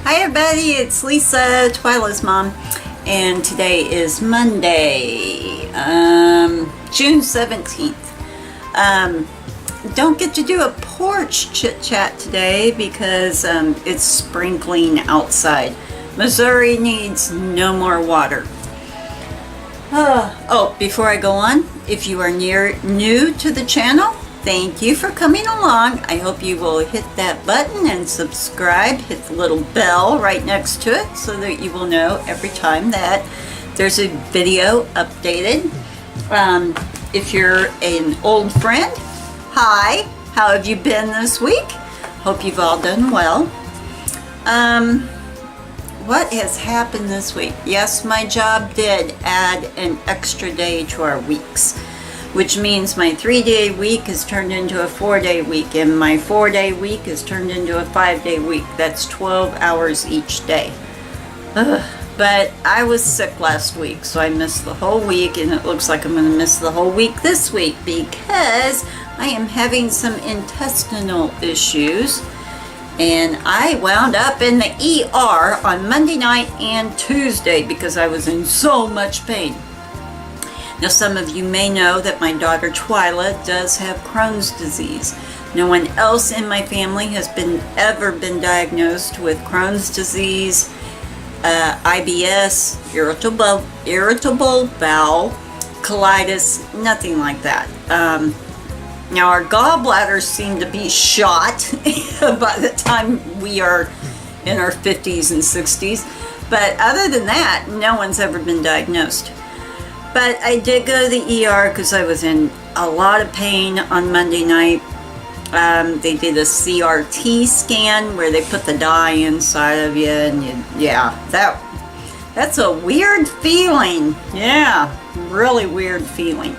Hi everybody, it's Lisa, Twyla's mom, and today is Monday, June 17th. Don't get to do a porch chit chat today because it's sprinkling outside. Missouri needs no more water. Before I go on, if you are new to the channel, thank you for coming along. I hope you will hit that button and subscribe. Hit the little bell right next to it so that you will know every time that there's a video updated. If you're an old friend, hi, how have you been this week? Hope you've all done well. What has happened this week? Yes, my job did add an extra day to our weeks, which means my 3-day week has turned into a 4-day week, and my 4-day week has turned into a 5-day week. That's 12 hours each day. But I was sick last week, so I missed the whole week, and it looks like I'm going to miss the whole week this week because I am having some intestinal issues, and I wound up in the ER on Monday night and Tuesday because I was in so much pain. Now, some of you may know that my daughter Twyla does have Crohn's disease. No one else in my family has ever been diagnosed with Crohn's disease, IBS, irritable bowel, colitis, nothing like that. Now, our gallbladders seem to be shot by the time we are in our 50s and 60s. But other than that, no one's ever been diagnosed. But I did go to the ER because I was in a lot of pain on Monday night. They did a CRT scan where they put the dye inside of you, and that's a weird feeling. Yeah, really weird feeling.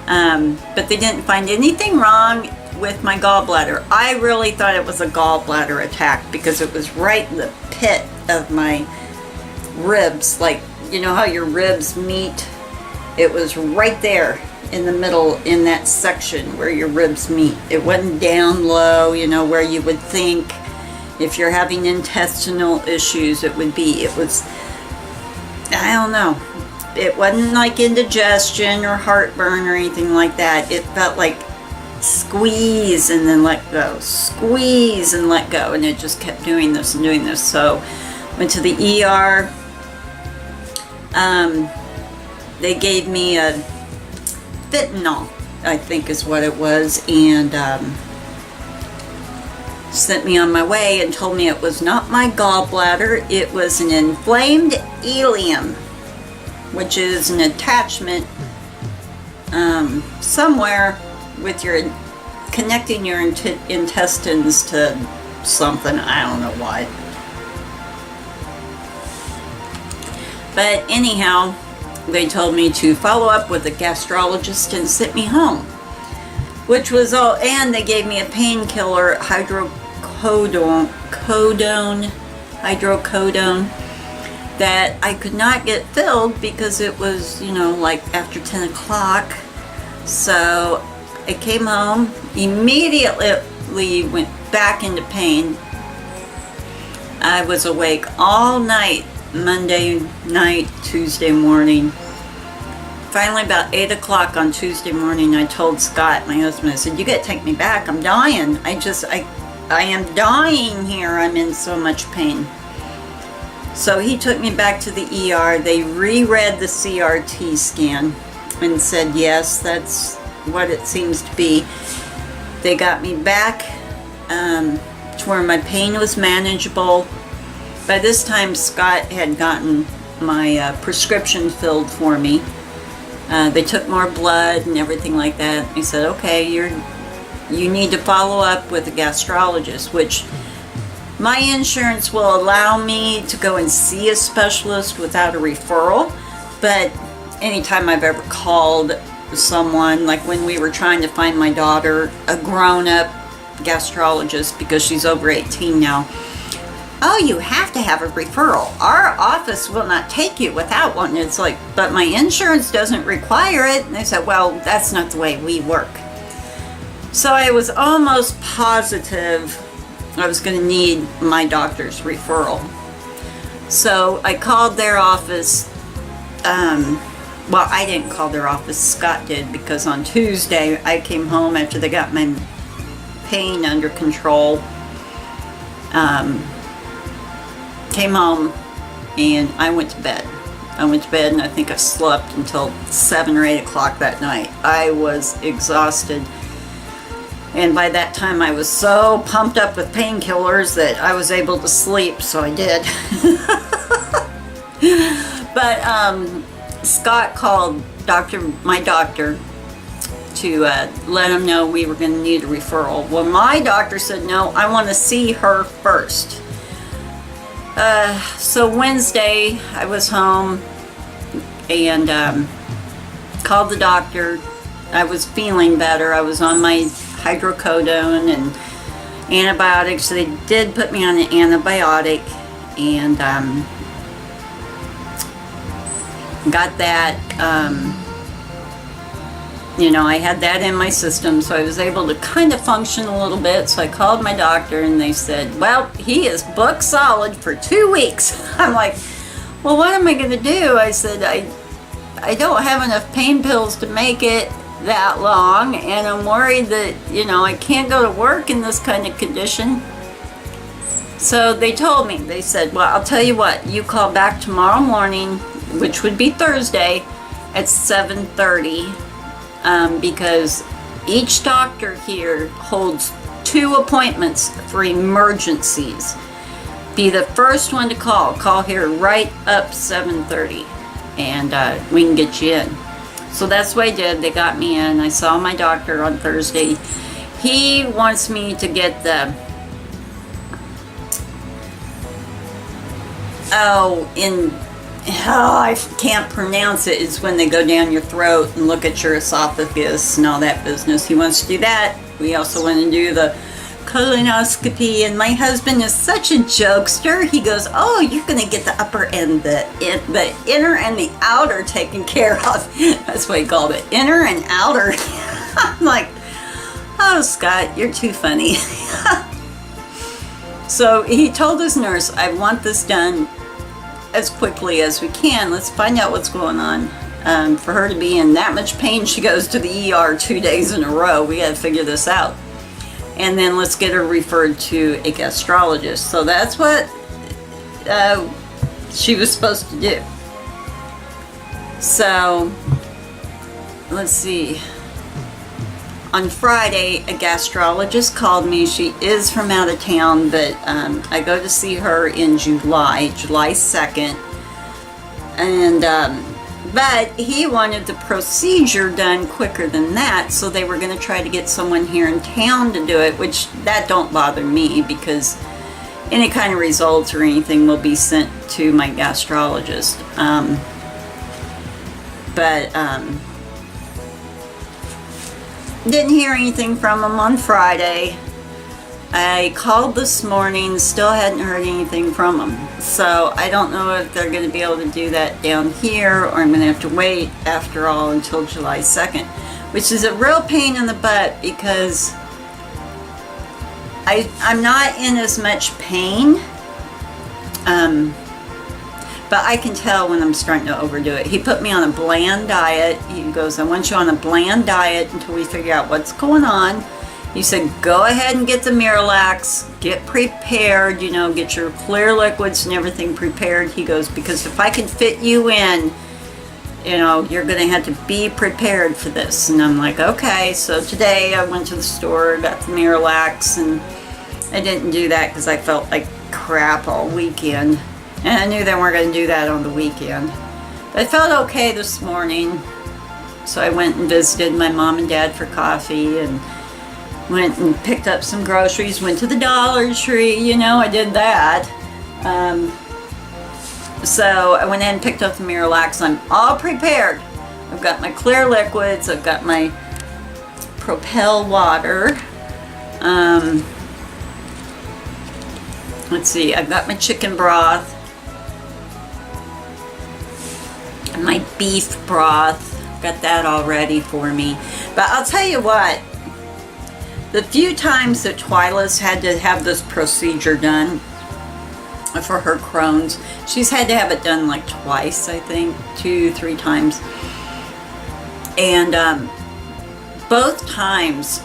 But they didn't find anything wrong with my gallbladder. I really thought it was a gallbladder attack because it was right in the pit of my ribs, like, you know how your ribs meet? It was right there in the middle in that section where your ribs meet. It wasn't down low, you know, where you would think if you're having intestinal issues it would be. It was, I don't know. It wasn't like indigestion or heartburn or anything like that. It felt like squeeze and then let go, squeeze and let go, and it just kept doing this and doing this. So went to the ER. They gave me a fentanyl, I think is what it was, and sent me on my way and told me it was not my gallbladder. It was an inflamed ileum, which is an attachment somewhere with your connecting your intestines to something. I don't know what. But anyhow, they told me to follow up with a gastrologist and sent me home, which was all. And they gave me a painkiller, hydrocodone, that I could not get filled because it was, you know, like after 10 o'clock. So I came home, immediately went back into pain. I was awake all night, Monday night, Tuesday morning. Finally, about 8 o'clock on Tuesday morning, I told Scott, my husband, I said, you gotta take me back, I'm dying. I am dying here, I'm in so much pain. So he took me back to the ER. They reread the CRT scan and said, yes, that's what it seems to be. They got me back to where my pain was manageable. By this time, Scott had gotten my prescription filled for me. They took more blood and everything like that. They said, okay, you need to follow up with a gastrologist, which my insurance will allow me to go and see a specialist without a referral. But anytime I've ever called someone, like when we were trying to find my daughter a grown-up gastrologist because she's over 18 now, oh, you have to have a referral. Our office will not take you without one. It's like, but my insurance doesn't require it. And they said, well, that's not the way we work. So I was almost positive I was going to need my doctor's referral. So I called their office. Well, I didn't call their office, Scott did, because on Tuesday I came home after they got my pain under control. Came home and I went to bed. And I think I slept until 7 or 8 o'clock that night. I was exhausted. And by that time I was so pumped up with painkillers that I was able to sleep, so I did. But Scott called my doctor to let him know we were going to need a referral. Well, my doctor said, no, I want to see her first. So Wednesday I was home and called the doctor. I was feeling better. I was on my hydrocodone and antibiotics. So they did put me on an antibiotic and got that. I had that in my system, so I was able to kind of function a little bit. So I called my doctor and they said, well, he is booked solid for 2 weeks. I'm like, well, what am I going to do? I said, I don't have enough pain pills to make it that long, and I'm worried that, I can't go to work in this kind of condition. So they told me, they said, well, I'll tell you what, you call back tomorrow morning, which would be Thursday, at 7:30. Because each doctor here holds 2 appointments for emergencies. Be the first one to call here right up 7:30, and we can get you in. So that's what I did. They got me in. I saw my doctor on Thursday. He wants me to get the I can't pronounce it. It's when they go down your throat and look at your esophagus and all that business. He wants to do that. We also want to do the colonoscopy, and my husband is such a jokester. He goes, oh, you're going to get the upper and the inner and the outer taken care of. That's what he called it, inner and outer. I'm like, oh, Scott, you're too funny. So he told his nurse, I want this done as quickly as we can. Let's find out what's going on. For her to be in that much pain, she goes to the ER 2 days in a row. We got to figure this out. And then let's get her referred to a gastrologist. So that's what she was supposed to do. So let's see. On Friday, a gastrologist called me. She is from out of town, but I go to see her in July 2nd. And but he wanted the procedure done quicker than that, so they were going to try to get someone here in town to do it, which that don't bother me because any kind of results or anything will be sent to my gastrologist. Didn't hear anything from him on Friday. I called this morning, still hadn't heard anything from them. So I don't know if they're going to be able to do that down here, or I'm going to have to wait after all until July 2nd, which is a real pain in the butt because I'm not in as much pain, but I can tell when I'm starting to overdo it. He put me on a bland diet. He goes, I want you on a bland diet until we figure out what's going on. He said, go ahead and get the Miralax, get prepared, get your clear liquids and everything prepared. He goes, because if I can fit you in, you're going to have to be prepared for this. And I'm like, okay. So today I went to the store, got the Miralax, and I didn't do that because I felt like crap all weekend. And I knew they weren't going to do that on the weekend. But I felt okay this morning. So I went and visited my mom and dad for coffee and went and picked up some groceries, went to the Dollar Tree, I did that. So I went in and picked up the Miralax. I'm all prepared. I've got my clear liquids, I've got my Propel water. Let's see, I've got my chicken broth, my beef broth, got that all ready for me. But I'll tell you what, The few times that Twyla's had to have this procedure done for her Crohn's, she's had to have it done like twice, I think, 2-3 times. And both times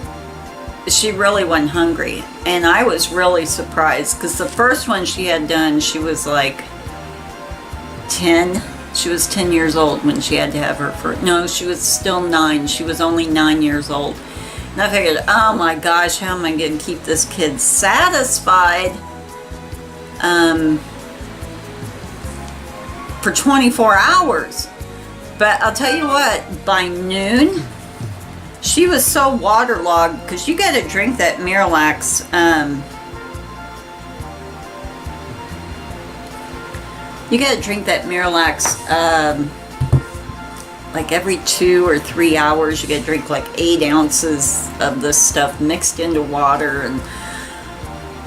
she really wasn't hungry. And I was really surprised because the first one she had done, she was like 10. She was 10 years old when she had to have her first. No, she was still 9. She was only 9 years old. And I figured, oh my gosh, how am I going to keep this kid satisfied for 24 hours? But I'll tell you what, by noon, she was so waterlogged because you got to drink that Miralax. You got to drink that Miralax like every 2 or 3 hours. You got to drink like 8 ounces of this stuff mixed into water. And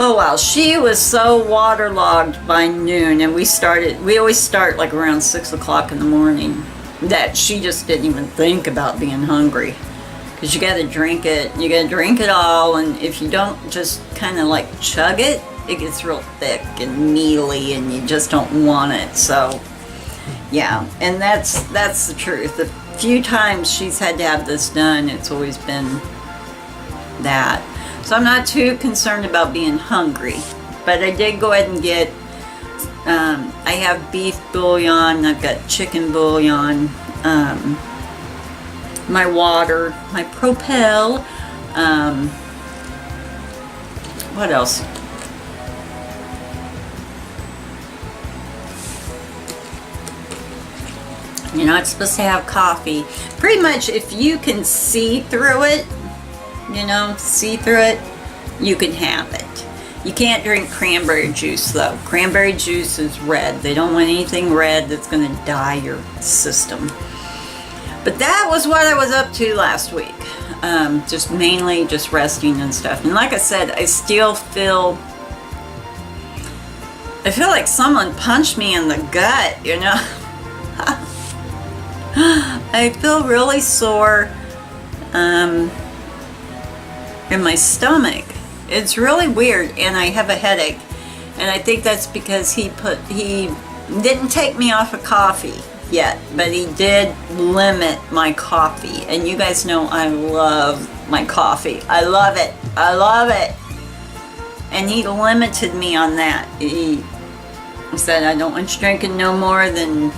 oh wow, she was so waterlogged by noon. And we always start like around 6 o'clock in the morning, that she just didn't even think about being hungry. Because you got to drink it. You got to drink it all. And if you don't just kind of like chug it, it gets real thick and mealy and you just don't want it. So yeah, and that's the truth. The few times she's had to have this done, it's always been that. So I'm not too concerned about being hungry. But I did go ahead and get, I have beef bouillon, I've got chicken bouillon, my water, my Propel, what else? You're not supposed to have coffee. Pretty much if you can see through it, you can have it. You can't drink cranberry juice though. Cranberry juice is red. They don't want anything red that's going to dye your system. But that was what I was up to last week. Just mainly just resting and stuff. And like I said, I feel like someone punched me in the gut, I feel really sore in my stomach. It's really weird, and I have a headache. And I think that's because he didn't take me off of coffee yet, but he did limit my coffee. And you guys know I love my coffee. I love it. I love it. And he limited me on that. He said, I don't want you drinking no more than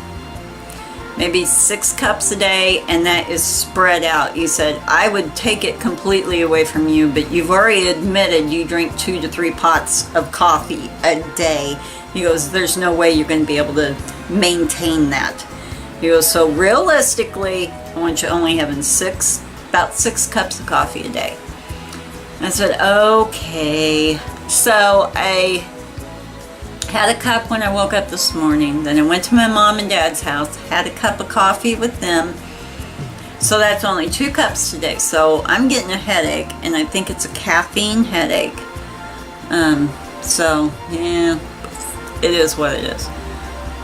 maybe 6 cups a day, and that is spread out. He said, I would take it completely away from you, but you've already admitted you drink 2 to 3 pots of coffee a day. He goes, there's no way you're going to be able to maintain that. He goes, so realistically, I want you only having about 6 cups of coffee a day. I said, okay. So I had a cup when I woke up this morning. Then I went to my mom and dad's house, had a cup of coffee with them. So that's only 2 cups today. So I'm getting a headache, and I think it's a caffeine headache. So yeah, it is what it is.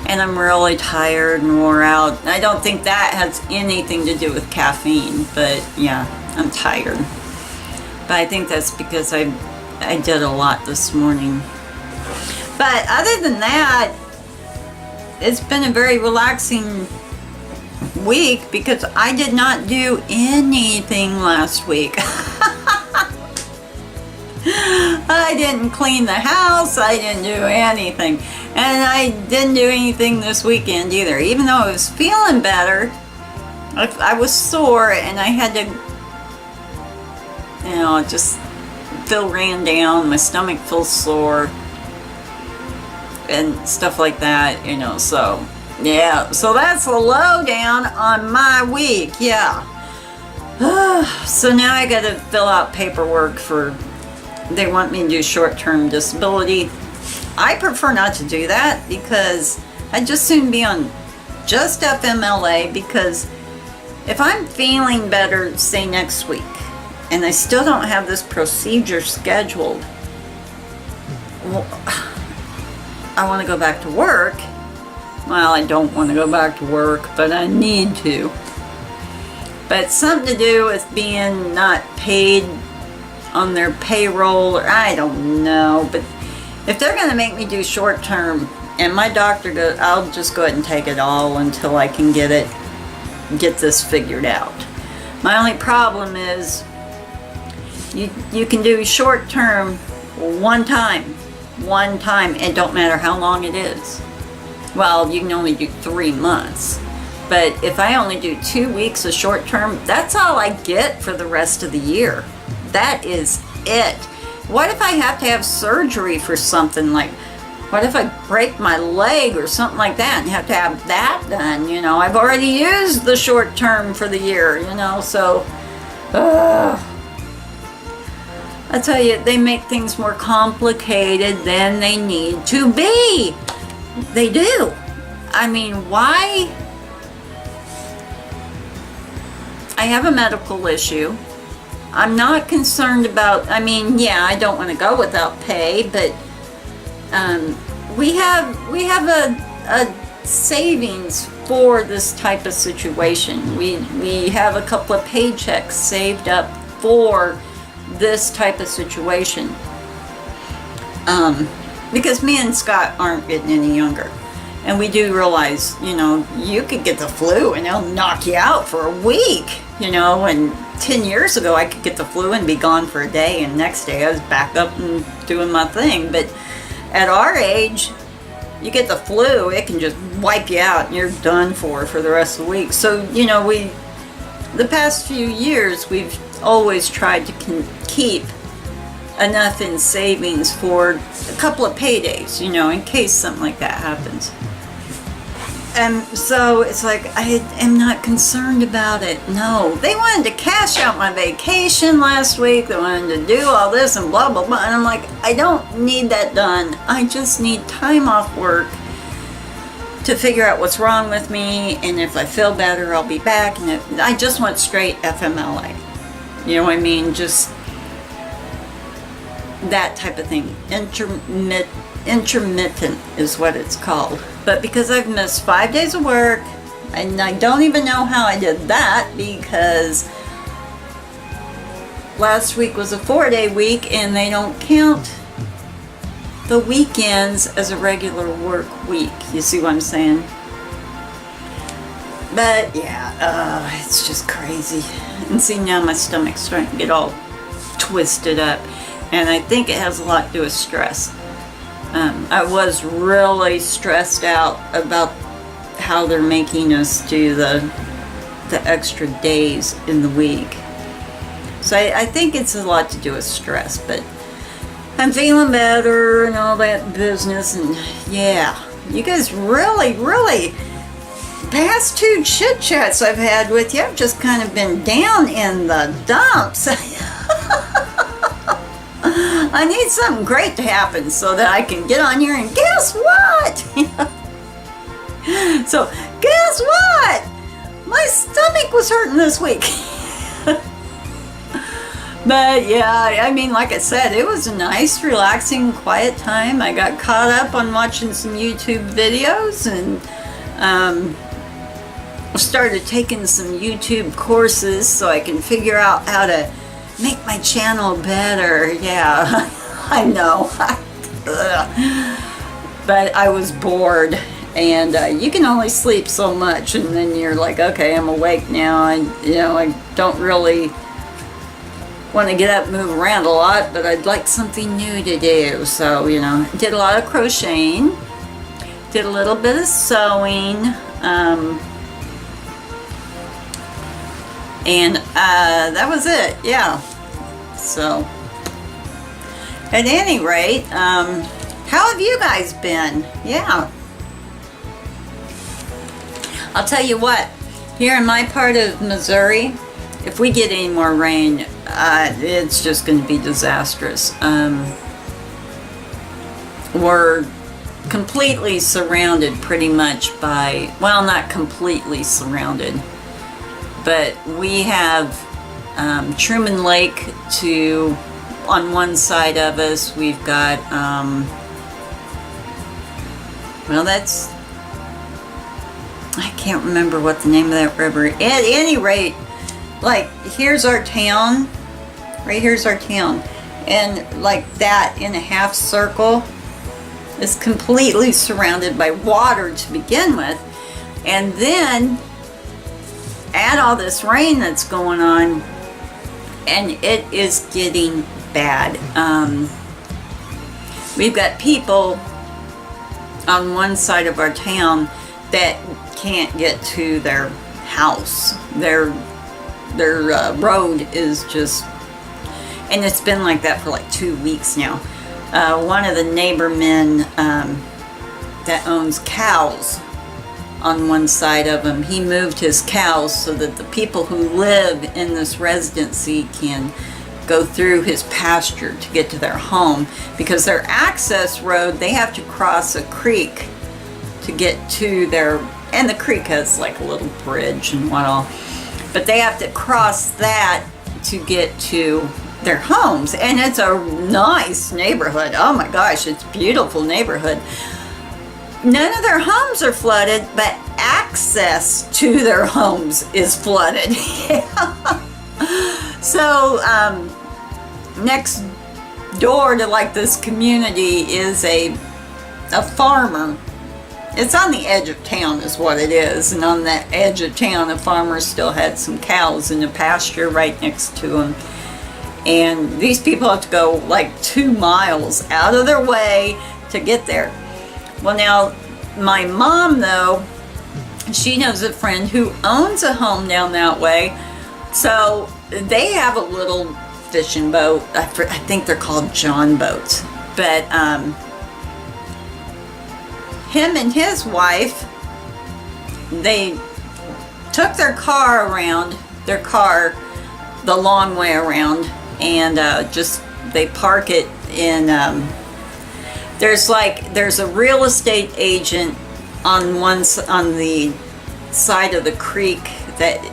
And I'm really tired and wore out. I don't think that has anything to do with caffeine, but yeah, I'm tired. But I think that's because I did a lot this morning. But other than that, it's been a very relaxing week because I did not do anything last week. I didn't clean the house, I didn't do anything. And I didn't do anything this weekend either. Even though I was feeling better, I was sore and I had to, just ran down, my stomach feels sore. And stuff like that, so yeah, so that's the lowdown on my week. Yeah. So now I gotta fill out paperwork they want me to do short-term disability. I prefer not to do that because I'd just soon be on just FMLA, because if I'm feeling better, say next week, and I still don't have this procedure scheduled, well, I want to go back to work. Well, I don't want to go back to work, but I need to. But it's something to do with being not paid on their payroll, or I don't know. But if they're going to make me do short term, and my doctor goes, I'll just go ahead and take it all until I can get this figured out. My only problem is you can do short term one time. It don't matter how long it is. Well, you can only do 3 months. But if I only do 2 weeks of short term, that's all I get for the rest of the year. That is it. What if I have to have surgery for something, like, what if I break my leg or something like that and have to have that done? You know, I've already used the short term for the year, you know, so I tell you, they make things more complicated than they need to be. They do. I mean, why? I have a medical issue. I'm not concerned about, I mean, yeah, I don't want to go without pay, but we have a savings for this type of situation. We have a couple of paychecks saved up for this type of situation. Because me and Scott aren't getting any younger. And we do realize, you know, you could get the flu and it'll knock you out for a week, you know, and 10 years ago I could get the flu and be gone for a day, and next day I was back up and doing my thing. But at our age, you get the flu, it can just wipe you out and you're done for the rest of the week. So, you know, the past few years, we've always tried to keep enough in savings for a couple of paydays, you know, in case something like that happens. And so it's like, I am not concerned about it. No, they wanted to cash out my vacation last week. They wanted to do all this and blah, blah, blah. And I'm like, I don't need that done. I just need time off work to figure out what's wrong with me. And if I feel better, I'll be back. And I just want straight FMLA. You know what I mean? Just that type of thing. Intermittent is what it's called. But because I've missed 5 days of work, and I don't even know how I did that, because last week was a 4-day week and they don't count the weekends as a regular work week. You see what I'm saying? But yeah, it's just crazy. And see, now my stomach's starting to get all twisted up, and I think it has a lot to do with stress. I was really stressed out about how they're making us do the extra days in the week. So I think it's a lot to do with stress, but I'm feeling better and all that business. And yeah, you guys really, past 2 chit chats I've had with you, I've just kind of been down in the dumps. I need something great to happen so that I can get on here and guess what? So, guess what? My stomach was hurting this week. But yeah, I mean, like I said, it was a nice, relaxing, quiet time. I got caught up on watching some YouTube videos, and started taking some YouTube courses so I can figure out how to make my channel better. Yeah, I know. But I was bored, and you can only sleep so much, and then you're like, okay, I'm awake now. I don't really want to get up and move around a lot, but I'd like something new to do. So, did a lot of crocheting, did a little bit of sewing, and that was it. Yeah. So, at any rate, how have you guys been? Yeah. I'll tell you what, here in my part of Missouri, if we get any more rain, it's just going to be disastrous. We're completely surrounded pretty much by, well, not completely surrounded, but we have Truman Lake on one side of us. We've got, I can't remember what the name of that river is. At any rate, like, here's our town, Right here's our town. And like that in a half circle is completely surrounded by water to begin with. And then add all this rain that's going on, and it is getting bad. We've got people on one side of our town that can't get to their house. Their road is just, and it's been like that for like 2 weeks now. One of the neighbor men that owns cows on one side of him, he moved his cows so that the people who live in this residency can go through his pasture to get to their home, because their access road, they have to cross a creek to get to their, and the creek has like a little bridge and what all, but they have to cross that to get to their homes. And it's a nice neighborhood. Oh my gosh, it's a beautiful neighborhood. None of their homes are flooded, but access to their homes is flooded. So next door to like this community is a farmer. It's on the edge of town is what it is, and on that edge of town a farmer still had some cows in the pasture right next to him. And these people have to go like 2 miles out of their way to get there. Well, now my mom though, she knows a friend who owns a home down that way, so they have a little fishing boat. I think they're called John boats, but him and his wife, they took their car the long way around, and just they park it in there's a real estate agent on the side of the creek that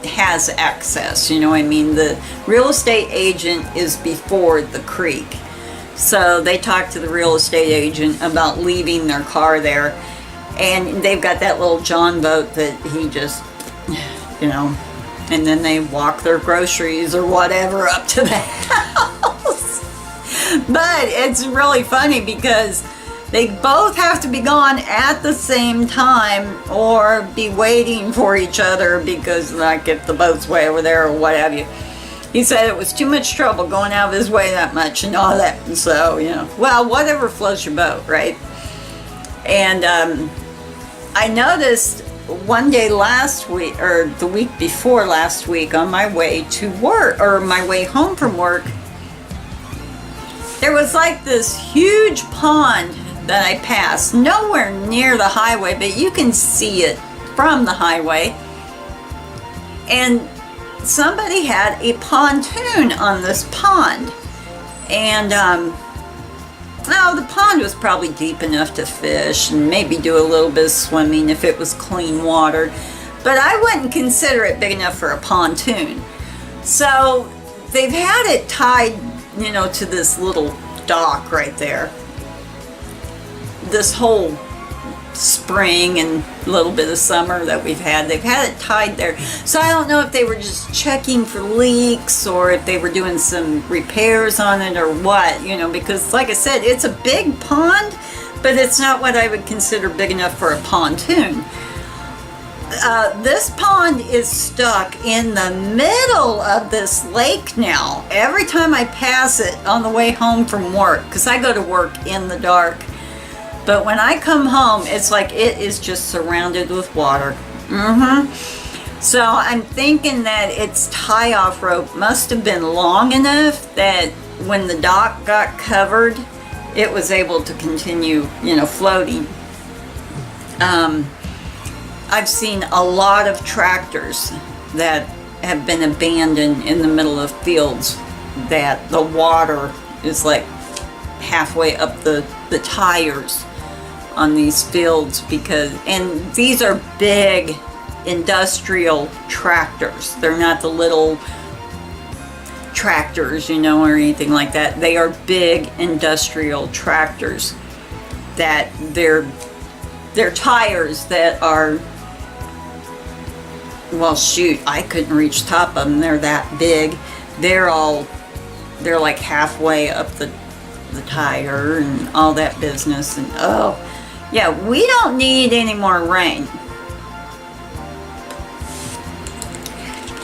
has access, you know what I mean? The real estate agent is before the creek. So they talked to the real estate agent about leaving their car there, and they've got that little John boat that he just, you know, and then they walk their groceries or whatever up to the house. But it's really funny because they both have to be gone at the same time or be waiting for each other, because like if the boat's way over there or what have you. He said it was too much trouble going out of his way that much and all that. And so, you know, well, whatever floats your boat, right? And I noticed one day last week, or the week before last week, on my way to work, or my way home from work, there was like this huge pond that I passed, nowhere near the highway, but you can see it from the highway. And somebody had a pontoon on this pond. And the pond was probably deep enough to fish and maybe do a little bit of swimming if it was clean water. But I wouldn't consider it big enough for a pontoon. So they've had it tied, you know, to this little dock right there. This whole spring and a little bit of summer that we've had, they've had it tied there. So I don't know if they were just checking for leaks or if they were doing some repairs on it or what, you know, because like I said, it's a big pond, but it's not what I would consider big enough for a pontoon. This pond is stuck in the middle of this lake now. Every time I pass it on the way home from work, because I go to work in the dark, but when I come home, it's like it is just surrounded with water. So I'm thinking that its tie-off rope must have been long enough that when the dock got covered, it was able to continue, you know, floating. I've seen a lot of tractors that have been abandoned in the middle of fields that the water is like halfway up the tires on these fields, because, and these are big industrial tractors. They're not the little tractors, you know, or anything like that. They are big industrial tractors that they're tires that are, well, shoot, I couldn't reach the top of them. They're that big. they're like halfway up the tire and all that business. And oh yeah, we don't need any more rain.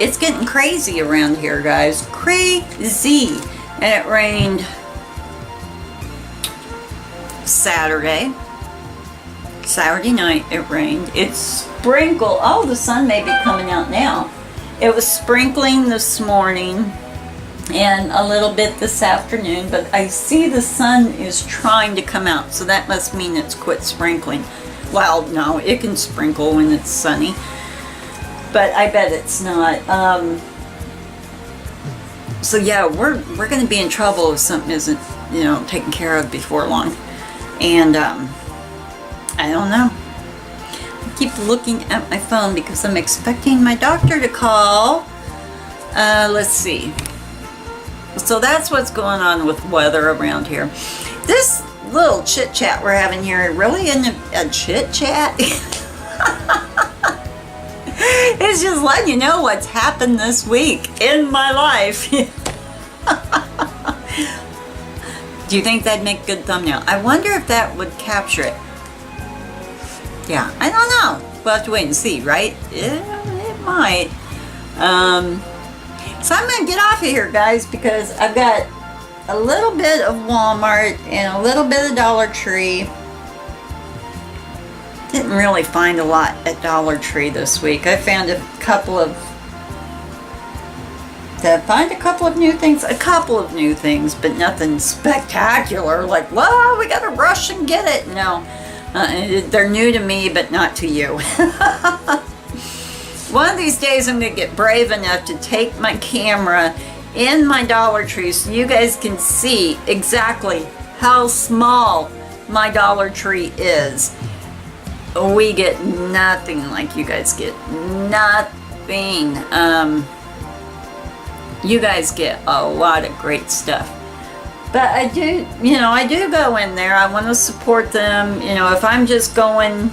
It's getting crazy around here, guys. Crazy. And it rained Saturday night. It rained. It sprinkled. Oh, the sun may be coming out now. It was sprinkling this morning and a little bit this afternoon, but I see the sun is trying to come out, so that must mean it's quit sprinkling. Well, no, it can sprinkle when it's sunny, but I bet it's not. So yeah, we're going to be in trouble if something isn't, taken care of before long. And I don't know. I keep looking at my phone because I'm expecting my doctor to call. Let's see. So that's what's going on with weather around here. This little chit chat we're having here really isn't a chit chat. It's just letting you know what's happened this week in my life. Do you think that'd make a good thumbnail? I wonder if that would capture it. Yeah, I don't know. We'll have to wait and see, right? It might. So I'm going to get off of here, guys, because I've got a little bit of Walmart and a little bit of Dollar Tree. Didn't really find a lot at Dollar Tree this week. I found a couple of new things? A couple of new things, but nothing spectacular. Like, whoa, we got to rush and get it. No, they're new to me, but not to you. One of these days I'm going to get brave enough to take my camera in my Dollar Tree so you guys can see exactly how small my Dollar Tree is. We get nothing like you guys get. Nothing. You guys get a lot of great stuff. But I do go in there. I want to support them. If I'm just going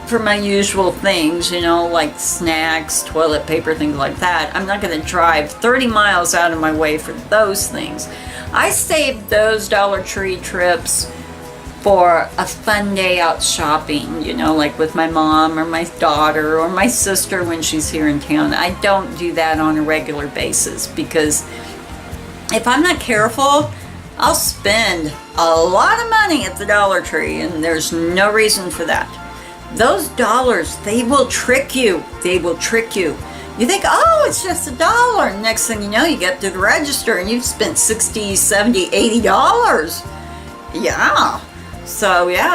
for my usual things, like snacks, toilet paper, things like that, I'm not going to drive 30 miles out of my way for those things. I saved those Dollar Tree trips for a fun day out shopping, like with my mom or my daughter or my sister when she's here in town. I don't do that on a regular basis because if I'm not careful, I'll spend a lot of money at the Dollar Tree, and there's no reason for that. Those dollars, they will trick you. They will trick you. You think, oh, it's just $1. Next thing you know, you get to the register and you've spent $60, $70, $80. Yeah. So yeah,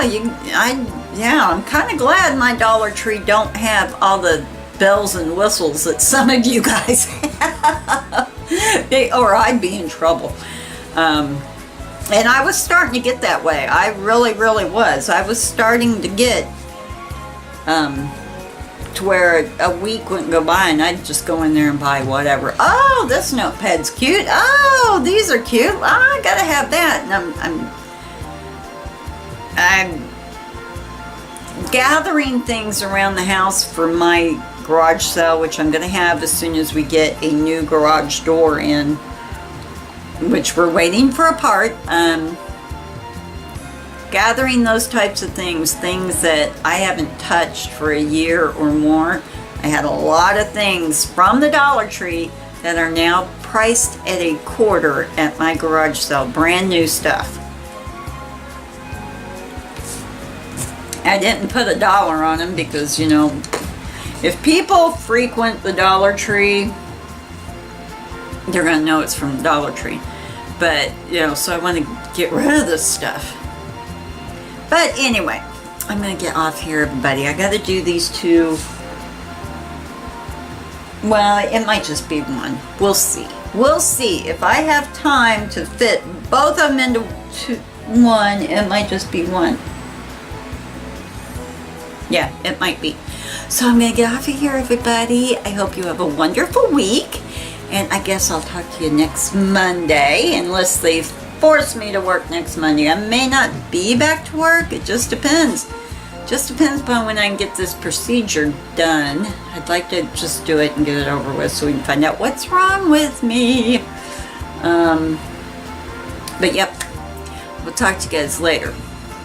I'm kind of glad my Dollar Tree don't have all the bells and whistles that some of you guys have, or I'd be in trouble. And I was starting to get that way. I really, really was. I was starting to get to where a week wouldn't go by and I'd just go in there and buy whatever. Oh, this notepad's cute. Oh, these are cute. Oh, I gotta have that. And I'm gathering things around the house for my garage sale, which I'm going to have as soon as we get a new garage door in, which we're waiting for a part. Gathering those types of things that I haven't touched for a year or more. I had a lot of things from the Dollar Tree that are now priced at a quarter at my garage sale. Brand new stuff. I didn't put $1 on them because, if people frequent the Dollar Tree, they're going to know it's from the Dollar Tree. But, so I want to get rid of this stuff. But anyway, I'm going to get off here, everybody. I got to do these two. Well, it might just be one. We'll see. We'll see. If I have time to fit both of them into one, it might just be one. Yeah, it might be. So I'm going to get off of here, everybody. I hope you have a wonderful week. And I guess I'll talk to you next Monday, unless they force me to work next Monday. I may not be back to work. It just depends. Just depends upon when I can get this procedure done. I'd like to just do it and get it over with so we can find out what's wrong with me. But yep, we'll talk to you guys later.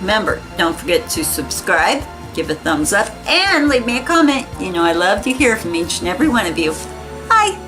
Remember, don't forget to subscribe, give a thumbs up, and leave me a comment. You know I love to hear from each and every one of you. Bye!